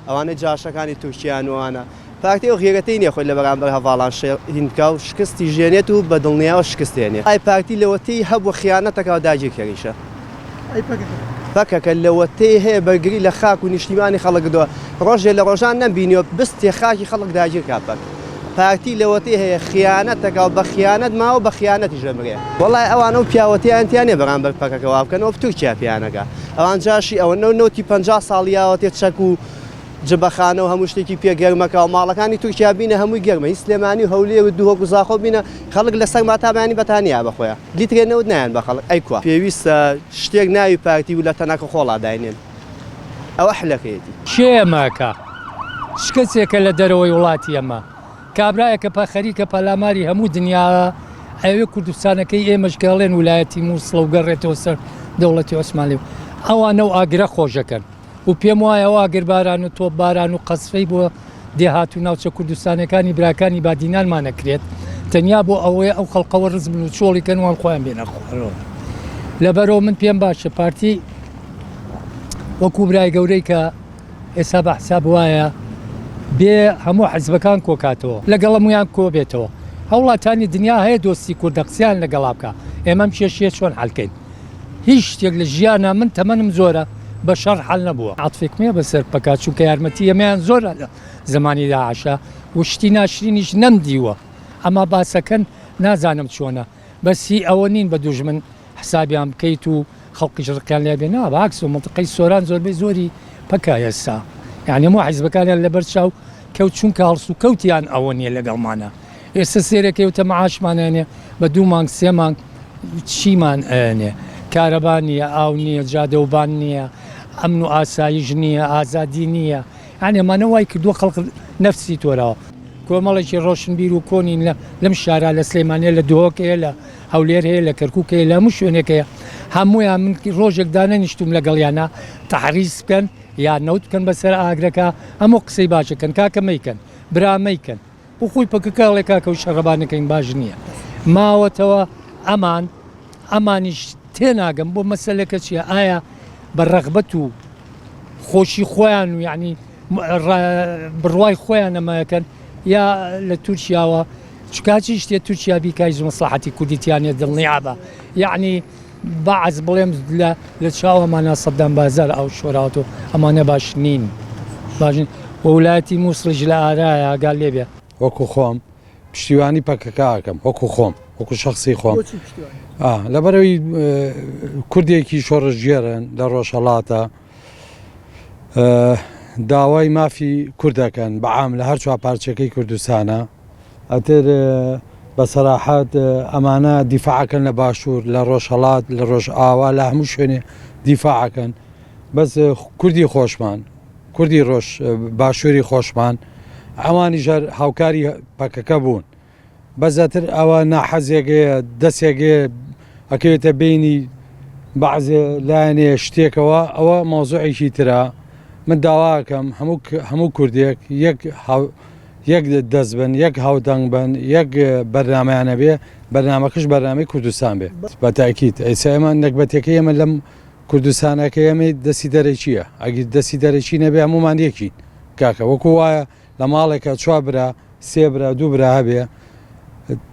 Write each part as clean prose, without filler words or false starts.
ئەوانە جاشەکانی تورکیانوانە پارتی ئەو غێرەتەی نییە خۆی لە بەرامبەر هەڤاڵان هینکا و شکستی ژێنێت و بە دڵنیاوە شکستێنێ ئای پارتی لەوەتەی هەبوو خیانەتەکەەوە داگیرکەریشە پەکەکە لەوەتەی هەیە بەرگری لە خاک و نیشتیمانی خەڵکدووە ڕۆژێ لە ڕۆژان نەبینیەوە بستێ خاکی خەڵک داگیر کاپەک پارتی لەوەتەی هەیە خیانەتەکە و بە خیانەت ماوە بە خیانەتی ژەمرێ وەڵای ئەوانە و پیاوەتیانتیانێ بەرامبەر پەکەکەەوە بکەنەوە تورکیا پیانەکە ئەوان جاشی ئەوە نەوتی 50 ساڵیاوە تێ چەک و جبەخانە و هەموو شتێکی پێگەرمەکە و ماڵەکانی تورکیا بینە هەمووی گەرمە سلێمانی و هەولێر و دووهۆک و زاخۆ بینە خەڵک لەسەر ماتابیانی بەتانیا بەخۆیە لیترێنەوت نایەن بە خەڵک ئەیکوا پێویستە شتێک ناوی پارتی و لە تەناکە خۆڵا داینێن ئەوە حلەکەیەتی شێمەکە شکستێکە لە دەرەوەی وڵاتی ئەمە کابرایەکە پەخەریکە پەلاماری هەموو دنیا ئەوێ کوردستانەکەی ئێمەشگەڵێن ویلایەتی مووسڵە و گەڕێتەوە سەر دەوڵەتی عوسمانی ئەوانە و ئاگرە خۆشەکەن و پێم وایە ئاگر باران و تۆپ باران و قەسفەی بۆ دێهات و ناوچە کوردستانەکانی براکانی بادینانمانەکرێت تەنیا بۆ ئەوەیە ئەو خەڵقەوە ڕزم و چۆڵیکەن وان خۆیان بێنە خوارەوە لەبەرەوە من پێم باشە پارتی وەکو برای گەورەی کە ئێستا بە حساب وایە بێ هەموو حزبەکان کۆکاتەوە لەگەڵ هەمویان کۆ بێتەوە هەوڵاتانی دنیا هەیە دۆستی کوردە قسەیان لەگەڵا بکە ئێمەم کێشیە چۆن حەڵکەین هیچ شتێک لە ژیانە من تەمەنم زۆرە بە شەڕ حەڵ نەبووە عاتفێکمێ بەسەر پەکات چونکە یارمەتی ئەمەیان زۆرە لە زمانی داعشە وشتی ناشرینیش نەمدیوە ئەما باسەکەن نازانم چۆنە بەسی ئەوە نین بە دوژمن حسابیان بکەیت و خەڵقیش ڕقیان لێ بێنەوە باکس و منتقەی سۆران زۆربەی زۆری پەکا ئێستا یعنی هەموو حیزبەکانیان لەبەر چاو کەوت چونکە هەڵسو کەوتیان ئەوە نییە لەگەڵمانە ئێستا سێرەکەوتە مەعاشمانێنێ بە 2 مانگ 3 مانگ چیمان ئەنێ کارەبان نییە ئاو نییە جادەوبان نییە ئەمن و ئاسایش نییە ئازادی نییە یعنی ئەمانە وای کردووە خەڵق نەفسی تۆرەوە کۆمەڵێکی ڕۆشنبیر و کۆنین لەم شارە لە سلەیمانیە لە دۆکەیە لە هەولێر هەیە لە کەرکووکەیە لە هەموو شوێنێکەیە هەموویان من ڕۆژێک دانەنیشتوم لەگەڵیانە تەحریز بکەن یا نەوت بکەن بەسەر ئاگرەکە هەموو قسەی باشەکەن کاکە مەیکەن برامەیکەن بۆ خۆی پەکەکەڵێ کاکە و شەڕەبانەکەین باش نییە ماوەتەوە ئەمانیش تێناگەم بۆ مەسەلەکە چییە ئایا بە ڕەغبەت و خۆشی خۆیان و یعنی بڕوای خۆیان ئەمەکەن یا لە تورکیاوە چکاچی شتێ تورکیا بیکای مەسلحەتی کوردیتیانێ دڵنیابە یعنی باعز بڵێم لە چاوەمانە سەددان بازار ئەو شۆراوەوە ئەمانە باش نین باشین وەولایەتی مووسڵیش لە ئارایە ئاگال لێبێ وەکو خۆم پشتیوانی پەکەکەکەم وەکو خۆم وەکو شخصی خۆم لەبەرەوەی کوردێکی شۆڕژگێرن لە ڕۆژهەڵاتە داوای مافی کوردەکەن بەعام لە هەر چوار پارچەکەی کوردستانە ئەتر بەسەراحەت ئەمانە دیفاعەکەن لە باشوور لە ڕۆژهەڵات لە ڕۆژ ئاوا لە هەموو شوێنێ دیفاعەکەن بەس کوردی خۆشمان کوردی ڕۆژ باشووری خۆشمان ئەوانی ژەر هاوکاری پەکەکە بوون بەزەتر ئەوە ناحەزێکەیە دەستێکێ ئەکەوێتە بینی بەعزێ لایەنێ شتێکەوە ئەوە مۆزوعێکی ترە من داواکەم هەموو کوردێک یەک دەست بن یەک هاودەنگ بن یەک بەرنامەیانە بێ بەرنامەکەش بەرنامەی کوردستان بێ بە تاکید ئێستا ئێمە نەکبەتەکە ئێمە لەم کوردستانەکە ئێمە دەستی دەرەکیە ئەگەر دەستی دەرەکی نەبێ هەمومان یەکین کاکە وەکو وایە لە ماڵێکە 4 برا 3 برا 2 برا هەبێ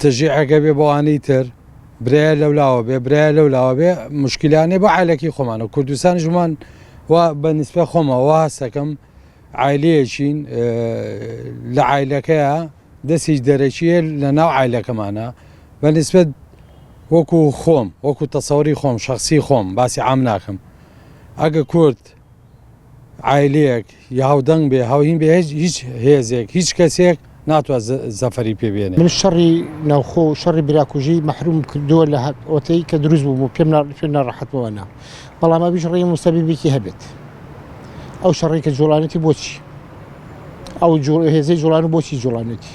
تەژیعەکە بێ بۆوانەی تر برایە لەولاوە بێ برایە لەولاوە بێ مشکلانێ بە عایلەکی خۆمانە کوردستان ژمان وا بە نیسبە خۆمەوە هەستەکەم عایلەیەکین لە عایلەکەیە دەستی دەرەکیە لە ناو عایلەکەمانە بە نیسبەت وەکو خۆم وەکو تەسەوری خۆم شخصی خۆم باسی عام ناکەم ئەگە کورد عایلەیەک یا هاودەنگ بێ هاوهین بێ هیچ هێزێک هیچ کەسێک ناتوانێت زەفەری پێبێنێ من شەڕی ناوخۆ و شەڕی براکوژی مەحروم کردووە لە ئۆتەی کە دروست بووم و پێم ناڕەحەتەوەنا بەڵام ئەویش ڕێی مستەبیبێکی هەبێت ئەو شەڕی کە جوڵانەتی بۆچی ئەو هێزەی جوڵان و بۆچی جوڵانەتی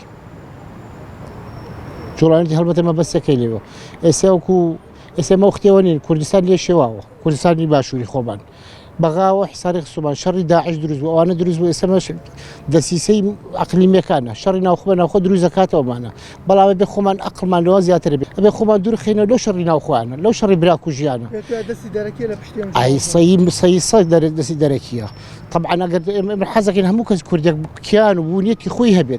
هەڵبەتە مەبەستەکەی لێوە ئێستا وەکو ئێستا مە وەختەوە نین کوردستان لێ شێواوە کوردستانی باشووری خۆمان بەغاوە حساری سوبان شەڕی داعش دروست بوو ئەوانە دروست بوو ئێستا دەسیسەی عقلیمیەکانە شەڕی ناوخۆ ناوخۆ دروست دەکاتەوەمانە بەڵام بێ خۆمان عقلمان لەوە زیاتر بێت ئەبێ خۆمان دوور خینە لەو شەڕی ناوخۆیانە لەو شەڕی براکوژیانە سەی دەستی دەرەکیە طبعا ئەگەر حەزەکەین هەموو کەس کوردێک کیان و بوونیەتی خۆی هەبێت